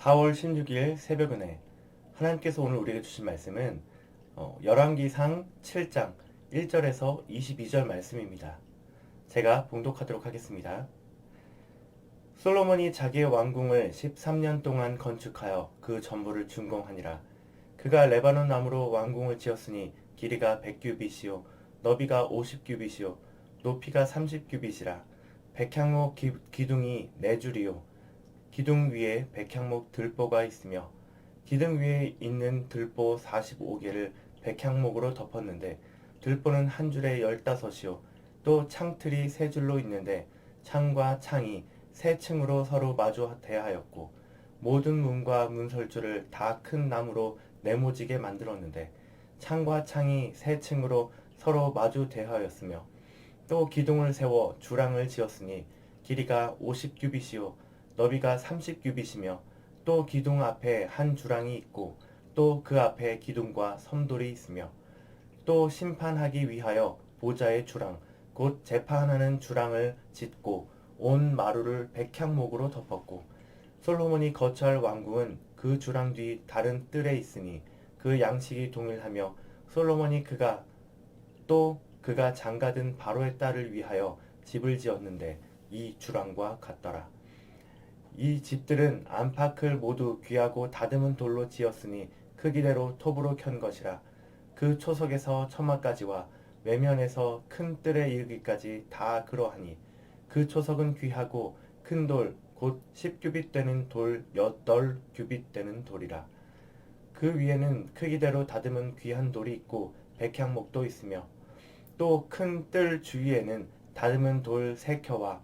4월 16일 새벽은혜 하나님께서 오늘 우리에게 주신 말씀은 열왕기상 7장 1절에서 22절 말씀입니다. 제가 봉독하도록 하겠습니다. 솔로몬이 자기의 왕궁을 13년 동안 건축하여 그 전부를 준공하니라. 그가 레바논 나무로 왕궁을 지었으니 길이가 100규빗이요 너비가 50규빗이요 높이가 30규빗이라. 백향목 기둥이 4줄이요 기둥 위에 백향목 들보가 있으며 기둥 위에 있는 들보 45개를 백향목으로 덮었는데 들보는 한 줄에 15이요 또 창틀이 3줄로 있는데 창과 창이 3층으로 서로 마주 대하였고 모든 문과 문설주를 다 큰 나무로 네모지게 만들었는데 창과 창이 3층으로 서로 마주 대하였으며 또 기둥을 세워 주랑을 지었으니 길이가 50규빗이요 너비가 30규빗이며 또 기둥 앞에 한 주랑이 있고 또 그 앞에 기둥과 섬돌이 있으며 또 심판하기 위하여 보좌의 주랑 곧 재판하는 주랑을 짓고 온 마루를 백향목으로 덮었고 솔로몬이 거처할 왕궁은 그 주랑 뒤 다른 뜰에 있으니 그 양식이 동일하며 솔로몬이 그가 장가든 바로의 딸을 위하여 집을 지었는데 이 주랑과 같더라. 이 집들은 안팎을 모두 귀하고 다듬은 돌로 지었으니 크기대로 톱으로 켠 것이라. 그 초석에서 처마까지와 외면에서 큰 뜰에 이르기까지 다 그러하니 그 초석은 귀하고 큰 돌 곧 10규빗 되는 돌 8규빗 되는 돌이라. 그 위에는 크기대로 다듬은 귀한 돌이 있고 백향목도 있으며 또 큰 뜰 주위에는 다듬은 돌 3켜와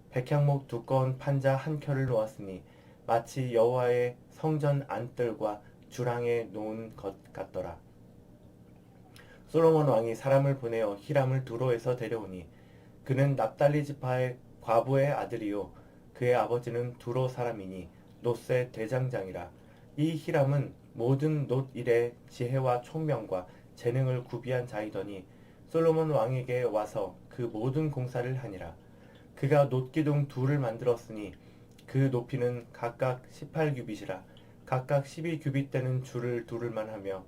백향목 두꺼운 판자 1켜를 놓았으니 마치 여호와의 성전 안뜰과 주랑에 놓은 것 같더라. 솔로몬 왕이 사람을 보내어 히람을 두로에서 데려오니 그는 납달리 지파의 과부의 아들이요 그의 아버지는 두로 사람이니 놋의 대장장이라. 이 히람은 모든 놋 일의 지혜와 총명과 재능을 구비한 자이더니 솔로몬 왕에게 와서 그 모든 공사를 하니라. 그가 놋기둥 둘을 만들었으니 그 높이는 각각 18규빗이라. 각각 12규빗 되는 줄을 두를만 하며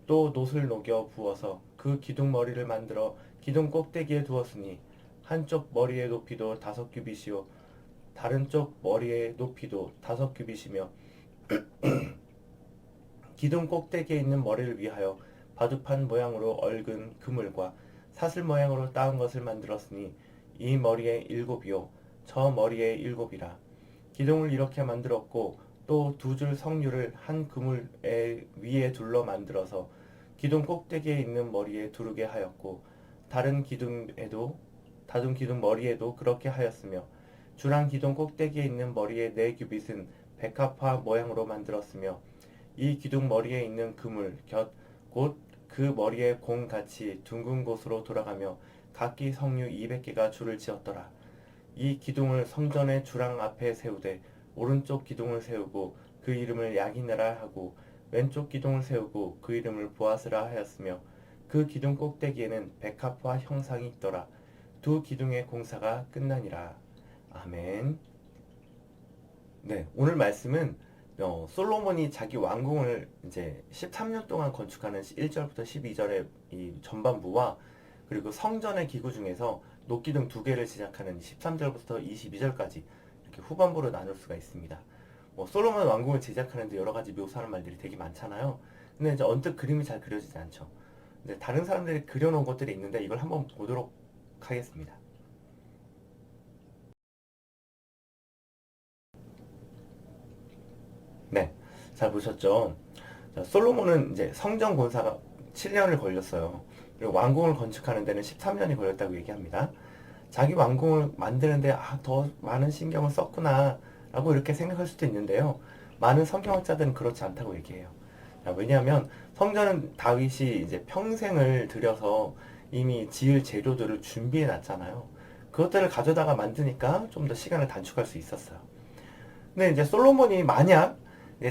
또 놋을 녹여 부어서 그 기둥 머리를 만들어 기둥 꼭대기에 두었으니 한쪽 머리의 높이도 5규빗이요 다른 쪽 머리의 높이도 5규빗이며 기둥 꼭대기에 있는 머리를 위하여 바둑판 모양으로 얽은 그물과 사슬 모양으로 따은 것을 만들었으니 이 머리에 7이요 저 머리에 7이라. 기둥을 이렇게 만들었고 또 2줄 석류를 한 그물 위에 둘러 만들어서 기둥 꼭대기에 있는 머리에 두르게 하였고 다른 기둥 머리에도 그렇게 하였으며 주랑 기둥 꼭대기에 있는 머리의 4규빗은 백합화 모양으로 만들었으며 이 기둥 머리에 있는 그물 곧 그 머리의 공같이 둥근 곳으로 돌아가며 각기 석류 200개가 줄을 지었더라. 이 기둥을 성전의 주랑 앞에 세우되 오른쪽 기둥을 세우고 그 이름을 야기네라 하고 왼쪽 기둥을 세우고 그 이름을 보아스라 하였으며 그 기둥 꼭대기에는 백합화 형상이 있더라. 2 기둥의 공사가 끝나니라. 아멘. 네, 오늘 말씀은 솔로몬이 자기 왕궁을 이제 13년 동안 건축하는 1절부터 12절의 이 전반부와 그리고 성전의 기구 중에서 녹기둥 2개를 시작하는 13절부터 22절까지 이렇게 후반부로 나눌 수가 있습니다. 솔로몬 왕궁을 제작하는데 여러 가지 묘사하는 말들이 되게 많잖아요. 근데 이제 언뜻 그림이 잘 그려지지 않죠. 근데 다른 사람들이 그려놓은 것들이 있는데 이걸 한번 보도록 하겠습니다. 네, 잘 보셨죠? 자, 솔로몬은 이제 성전 공사가 7년을 걸렸어요. 그리고 왕궁을 건축하는 데는 13년이 걸렸다고 얘기합니다. 자기 왕궁을 만드는데 더 많은 신경을 썼구나 라고 이렇게 생각할 수도 있는데요. 많은 성경학자들은 그렇지 않다고 얘기해요. 자, 왜냐하면 성전은 다윗이 이제 평생을 들여서 이미 지을 재료들을 준비해 놨잖아요. 그것들을 가져다가 만드니까 좀 더 시간을 단축할 수 있었어요. 근데 이제 솔로몬이 만약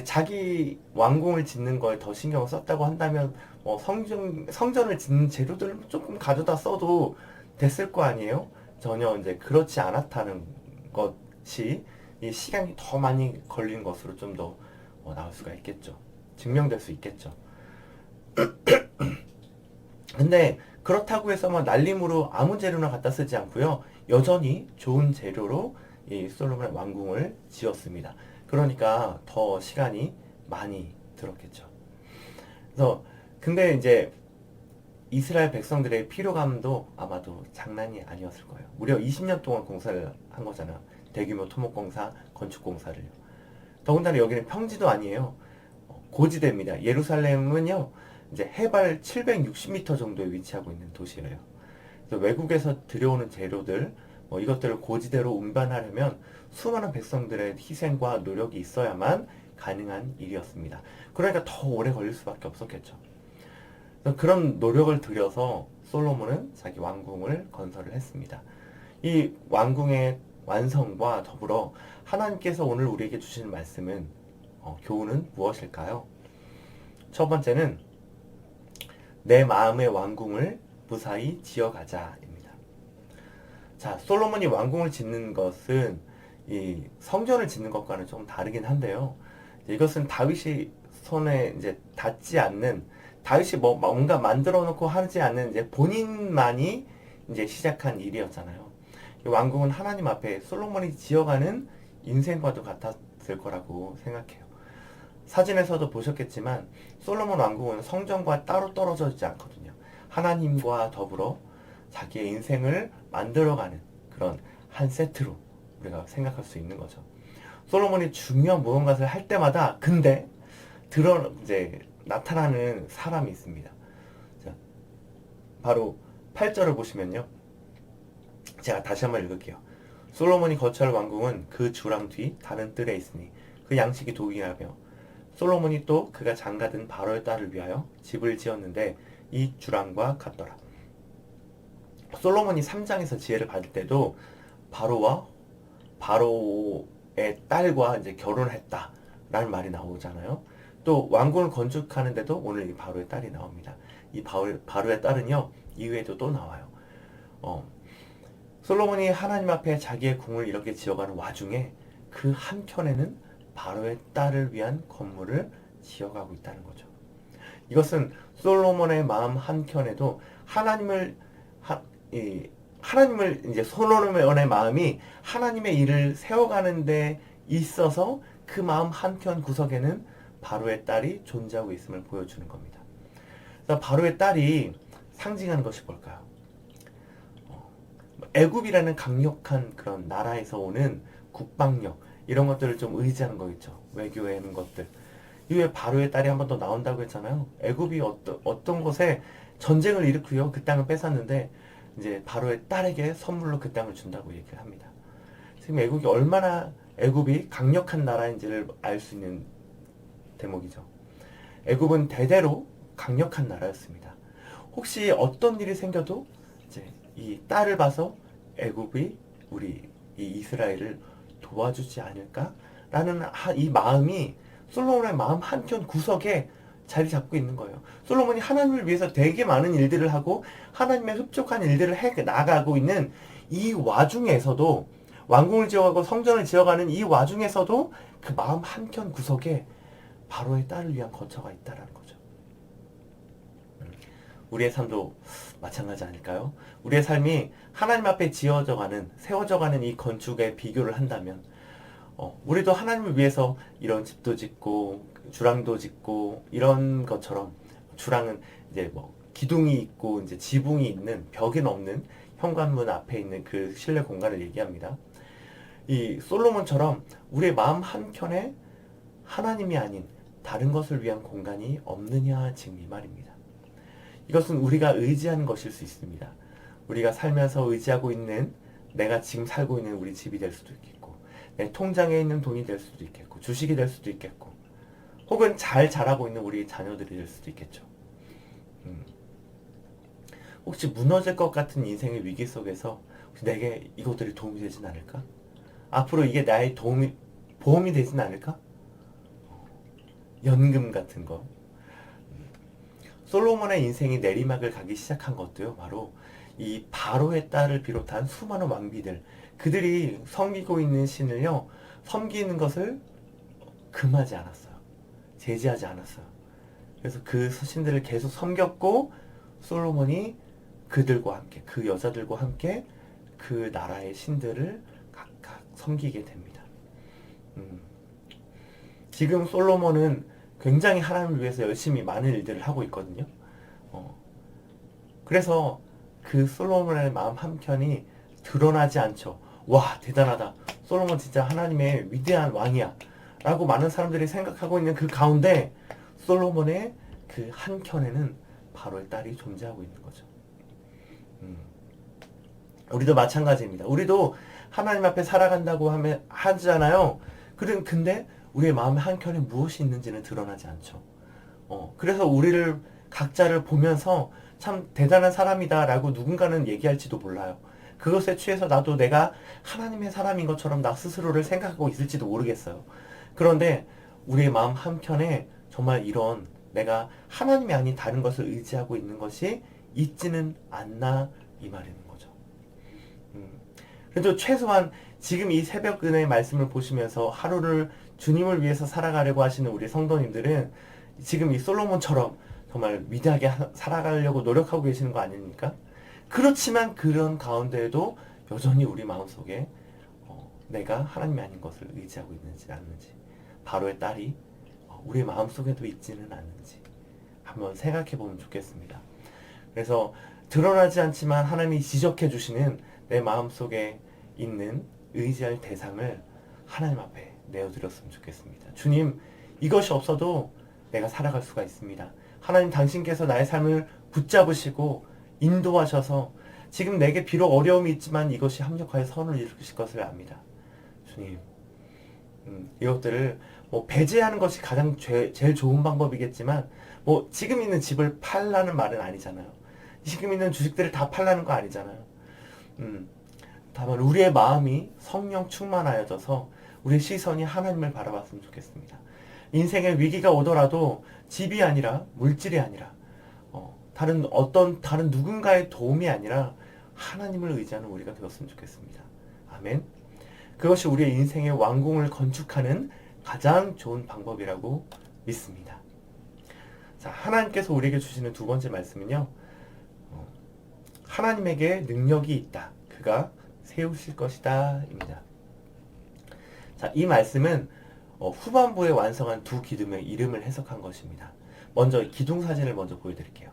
자기 왕궁을 짓는 거에 더 신경을 썼다고 한다면 성전을 짓는 재료들을 조금 가져다 써도 됐을 거 아니에요? 전혀 이제 그렇지 않았다는 것이 이 시간이 더 많이 걸린 것으로 좀 더 나올 수가 있겠죠. 증명될 수 있겠죠. 근데 그렇다고 해서 막 날림으로 아무 재료나 갖다 쓰지 않고요. 여전히 좋은 재료로 이 솔로몬의 왕궁을 지었습니다. 그러니까 더 시간이 많이 들었겠죠. 그래서 근데 이제 이스라엘 백성들의 피로감도 아마도 장난이 아니었을 거예요. 무려 20년 동안 공사를 한 거잖아요. 대규모 토목공사, 건축공사를요. 더군다나 여기는 평지도 아니에요. 고지대입니다. 예루살렘은요, 이제 해발 760m 정도에 위치하고 있는 도시예요. 그래서 외국에서 들여오는 재료들, 이것들을 고지대로 운반하려면 수많은 백성들의 희생과 노력이 있어야만 가능한 일이었습니다. 그러니까 더 오래 걸릴 수밖에 없었겠죠. 그런 노력을 들여서 솔로몬은 자기 왕궁을 건설을 했습니다. 이 왕궁의 완성과 더불어 하나님께서 오늘 우리에게 주신 말씀은 교훈은 무엇일까요? 첫 번째는 내 마음의 왕궁을 무사히 지어가자입니다. 자, 솔로몬이 왕궁을 짓는 것은 이 성전을 짓는 것과는 좀 다르긴 한데요. 이것은 다윗이 손에 이제 닿지 않는, 다윗이 뭔가 만들어 놓고 하지 않는 이제 본인만이 이제 시작한 일이었잖아요. 이 왕궁은 하나님 앞에 솔로몬이 지어가는 인생과도 같았을 거라고 생각해요. 사진에서도 보셨겠지만 솔로몬 왕궁은 성전과 따로 떨어져 있지 않거든요. 하나님과 더불어 자기의 인생을 만들어가는 그런 한 세트로 우리가 생각할 수 있는 거죠. 솔로몬이 중요한 무언가를 할 때마다 근데 이제 나타나는 사람이 있습니다. 자, 바로 8절을 보시면요. 제가 다시 한번 읽을게요. 솔로몬이 거처할 왕궁은 그 주랑 뒤 다른 뜰에 있으니 그 양식이 독이라며 솔로몬이 또 그가 장가든 바로의 딸을 위하여 집을 지었는데 이 주랑과 같더라. 솔로몬이 3장에서 지혜를 받을 때도 바로의 딸과 이제 결혼했다라는 말이 나오잖아요. 또 왕궁을 건축하는데도 오늘 이 바로의 딸이 나옵니다. 이 바로의 딸은요, 이후에도 또 나와요. 솔로몬이 하나님 앞에 자기의 궁을 이렇게 지어가는 와중에 그 한켠에는 바로의 딸을 위한 건물을 지어가고 있다는 거죠. 이것은 솔로몬의 마음 한켠에도 하나님을 이제 솔로몬의 마음이 하나님의 일을 세워가는 데 있어서 그 마음 한켠 구석에는 바로의 딸이 존재하고 있음을 보여주는 겁니다. 그래서 바로의 딸이 상징하는 것이 뭘까요? 애굽이라는 강력한 그런 나라에서 오는 국방력 이런 것들을 좀 의지하는 거겠죠. 외교에 있는 것들. 이후에 바로의 딸이 한 번 더 나온다고 했잖아요. 애굽이 어떤 곳에 전쟁을 일으키고 그 땅을 뺏었는데 이제 바로의 딸에게 선물로 그 땅을 준다고 얘기를 합니다. 지금 애굽이 강력한 나라인지를 알 수 있는 대목이죠. 애굽은 대대로 강력한 나라였습니다. 혹시 어떤 일이 생겨도 이제 이 딸을 봐서 애굽이 우리 이 이스라엘을 도와주지 않을까라는 이 마음이 솔로몬의 마음 한켠 구석에 자리 잡고 있는 거예요. 솔로몬이 하나님을 위해서 되게 많은 일들을 하고 하나님의 흡족한 일들을 해 나가고 있는 이 와중에서도 왕궁을 지어가고 성전을 지어가는 이 와중에서도 그 마음 한켠 구석에 바로의 딸을 위한 거처가 있다라는 거죠. 우리의 삶도 마찬가지 아닐까요? 우리의 삶이 하나님 앞에 세워져가는 이 건축에 비교를 한다면 우리도 하나님을 위해서 이런 집도 짓고 주랑도 짓고 이런 것처럼 주랑은 이제 기둥이 있고 이제 지붕이 있는 벽이 없는 현관문 앞에 있는 그 실내 공간을 얘기합니다. 이 솔로몬처럼 우리의 마음 한켠에 하나님이 아닌 다른 것을 위한 공간이 없느냐 지금 이 말입니다. 이것은 우리가 의지하는 것일 수 있습니다. 우리가 살면서 의지하고 있는 내가 지금 살고 있는 우리 집이 될 수도 있겠고 내 통장에 있는 돈이 될 수도 있겠고 주식이 될 수도 있겠고 혹은 잘 자라고 있는 우리 자녀들이 될 수도 있겠죠. 혹시 무너질 것 같은 인생의 위기 속에서 혹시 내게 이것들이 도움이 되진 않을까? 앞으로 이게 나의 보험이 되진 않을까? 연금 같은 거. 솔로몬의 인생이 내리막을 가기 시작한 것도요, 바로 이 바로의 딸을 비롯한 수많은 왕비들, 그들이 섬기고 있는 신을요, 섬기는 것을 금하지 않았어요. 제지하지 않았어요. 그래서 그 신들을 계속 섬겼고 솔로몬이 그들과 함께 그 여자들과 함께 그 나라의 신들을 각각 섬기게 됩니다. 지금 솔로몬은 굉장히 하나님을 위해서 열심히 많은 일들을 하고 있거든요. 그래서 그 솔로몬의 마음 한켠이 드러나지 않죠. 와, 대단하다. 솔로몬 진짜 하나님의 위대한 왕이야. 라고 많은 사람들이 생각하고 있는 그 가운데 솔로몬의 그 한켠에는 바로의 딸이 존재하고 있는 거죠. 우리도 마찬가지입니다. 우리도 하나님 앞에 살아간다고 하잖아요. 근데 우리의 마음의 한켠에 무엇이 있는지는 드러나지 않죠. 그래서 우리를 각자를 보면서 참 대단한 사람이다 라고 누군가는 얘기할지도 몰라요. 그것에 취해서 나도 내가 하나님의 사람인 것처럼 나 스스로를 생각하고 있을지도 모르겠어요. 그런데 우리의 마음 한켠에 정말 이런 내가 하나님이 아닌 다른 것을 의지하고 있는 것이 있지는 않나 이 말인 거죠. 그래도 최소한 지금 이 새벽 은혜의 말씀을 보시면서 하루를 주님을 위해서 살아가려고 하시는 우리 성도님들은 지금 이 솔로몬처럼 정말 위대하게 살아가려고 노력하고 계시는 거 아닙니까? 그렇지만 그런 가운데에도 여전히 우리 마음속에 내가 하나님이 아닌 것을 의지하고 있는지 않는지, 바로의 딸이 우리 마음속에도 있지는 않는지 한번 생각해 보면 좋겠습니다. 그래서 드러나지 않지만 하나님이 지적해 주시는 내 마음속에 있는 의지할 대상을 하나님 앞에 내어드렸으면 좋겠습니다. 주님, 이것이 없어도 내가 살아갈 수가 있습니다. 하나님, 당신께서 나의 삶을 붙잡으시고 인도하셔서 지금 내게 비록 어려움이 있지만 이것이 합력하여 선을 이루실 것을 압니다. 주님, 이것들을 배제하는 것이 가장 제일 좋은 방법이겠지만 지금 있는 집을 팔라는 말은 아니잖아요. 지금 있는 주식들을 다 팔라는 거 아니잖아요. 다만 우리의 마음이 성령 충만하여져서 우리의 시선이 하나님을 바라봤으면 좋겠습니다. 인생의 위기가 오더라도 집이 아니라 물질이 아니라 다른 누군가의 도움이 아니라 하나님을 의지하는 우리가 되었으면 좋겠습니다. 아멘. 그것이 우리의 인생의 왕궁을 건축하는 가장 좋은 방법이라고 믿습니다. 자, 하나님께서 우리에게 주시는 두 번째 말씀은요. 하나님에게 능력이 있다. 그가 세우실 것이다. 입니다. 자, 이 말씀은 후반부에 완성한 두 기둥의 이름을 해석한 것입니다. 먼저 기둥 사진을 먼저 보여드릴게요.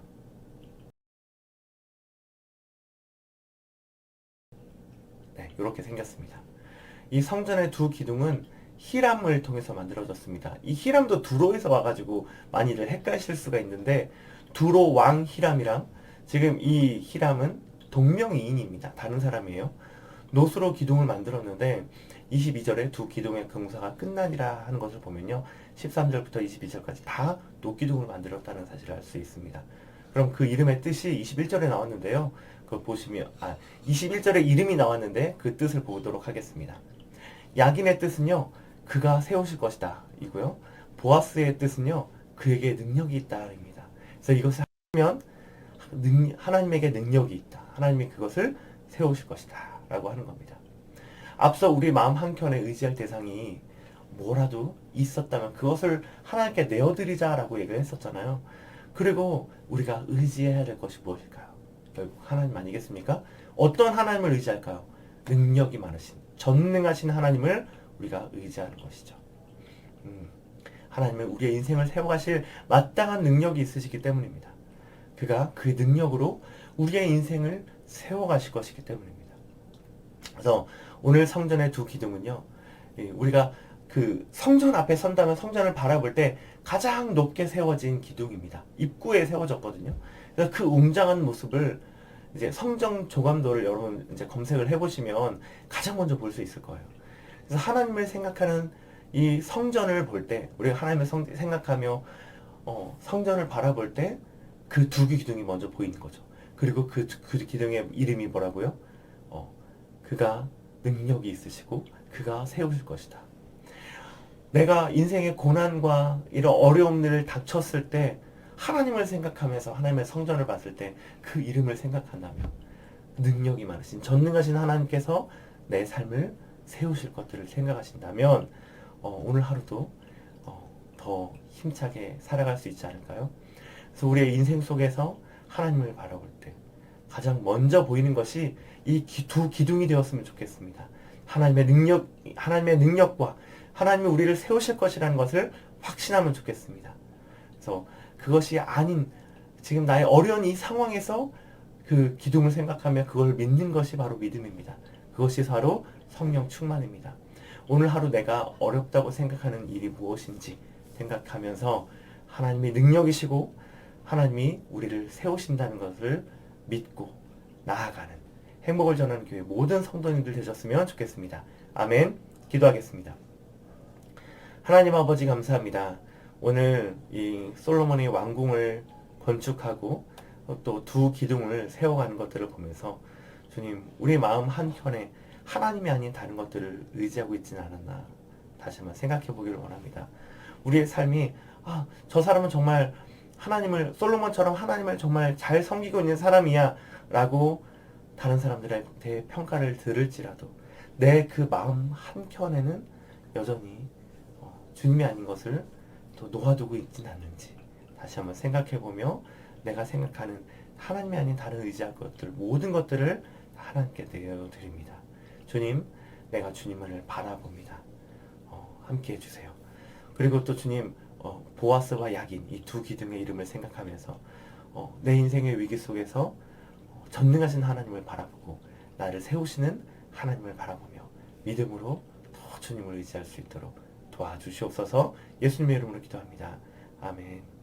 네, 이렇게 생겼습니다. 이 성전의 두 기둥은 히람을 통해서 만들어졌습니다. 이 히람도 두로에서 와가지고 많이들 헷갈릴 수가 있는데 두로 왕 히람이랑 지금 이 히람은 동명이인입니다. 다른 사람이에요. 노수로 기둥을 만들었는데 22절에 두 기둥의 공사가 끝나니라 하는 것을 보면요. 13절부터 22절까지 다 노기둥을 만들었다는 사실을 알 수 있습니다. 그럼 그 이름의 뜻이 21절에 나왔는데요. 그거 보시면 21절에 이름이 나왔는데 그 뜻을 보도록 하겠습니다. 야긴의 뜻은요. 그가 세우실 것이다 이고요. 보아스의 뜻은요. 그에게 능력이 있다 입니다. 그래서 이것을 하면 하나님에게 능력이 있다. 하나님이 그것을 세우실 것이다 라고 하는 겁니다. 앞서 우리 마음 한켠에 의지할 대상이 뭐라도 있었다면 그것을 하나님께 내어드리자라고 얘기를 했었잖아요. 그리고 우리가 의지해야 될 것이 무엇일까요? 결국 하나님 아니겠습니까? 어떤 하나님을 의지할까요? 능력이 많으신, 전능하신 하나님을 우리가 의지하는 것이죠. 하나님은 우리의 인생을 세워가실 마땅한 능력이 있으시기 때문입니다. 그가 그 능력으로 우리의 인생을 세워가실 것이기 때문입니다. 그래서 오늘 성전의 두 기둥은요, 우리가 그 성전 앞에 선다면 성전을 바라볼 때 가장 높게 세워진 기둥입니다. 입구에 세워졌거든요. 그래서 그 웅장한 모습을 이제 성전 조감도를 여러분 이제 검색을 해보시면 가장 먼저 볼 수 있을 거예요. 그래서 하나님을 생각하는 이 성전을 볼 때, 우리가 하나님을 생각하며 성전을 바라볼 때 그 두 기둥이 먼저 보이는 거죠. 그리고 그 기둥의 이름이 뭐라고요? 그가 능력이 있으시고 그가 세우실 것이다. 내가 인생의 고난과 이런 어려움들을 닥쳤을 때 하나님을 생각하면서 하나님의 성전을 봤을 때 그 이름을 생각한다면 능력이 많으신 전능하신 하나님께서 내 삶을 세우실 것들을 생각하신다면 오늘 하루도 더 힘차게 살아갈 수 있지 않을까요? 그래서 우리의 인생 속에서 하나님을 바라볼 때 가장 먼저 보이는 것이 이 두 기둥이 되었으면 좋겠습니다. 하나님의 능력과 하나님이 우리를 세우실 것이라는 것을 확신하면 좋겠습니다. 그래서 그것이 아닌 지금 나의 어려운 이 상황에서 그 기둥을 생각하며 그걸 믿는 것이 바로 믿음입니다. 그것이 바로 성령 충만입니다. 오늘 하루 내가 어렵다고 생각하는 일이 무엇인지 생각하면서 하나님이 능력이시고 하나님이 우리를 세우신다는 것을 믿고 나아가는 행복을 전하는 교회 모든 성도님들 되셨으면 좋겠습니다. 아멘. 기도하겠습니다. 하나님 아버지 감사합니다. 오늘 이 솔로몬의 왕궁을 건축하고 또 두 기둥을 세워가는 것들을 보면서 주님, 우리 마음 한켠에 하나님이 아닌 다른 것들을 의지하고 있지는 않았나 다시 한번 생각해 보기를 원합니다. 우리의 삶이 저 사람은 정말 솔로몬처럼 하나님을 정말 잘 섬기고 있는 사람이야 라고 다른 사람들한테 평가를 들을지라도 내 그 마음 한켠에는 여전히 주님이 아닌 것을 또 놓아두고 있지는 않는지 다시 한번 생각해보며 내가 생각하는 하나님이 아닌 다른 의지할 것들 모든 것들을 하나님께 내어드립니다. 주님, 내가 주님을 바라봅니다. 함께 해주세요. 그리고 또 주님, 보아스와 야긴 이 두 기둥의 이름을 생각하면서 내 인생의 위기 속에서 전능하신 하나님을 바라보고 나를 세우시는 하나님을 바라보며 믿음으로 더 주님을 의지할 수 있도록 도와주시옵소서. 예수님의 이름으로 기도합니다. 아멘.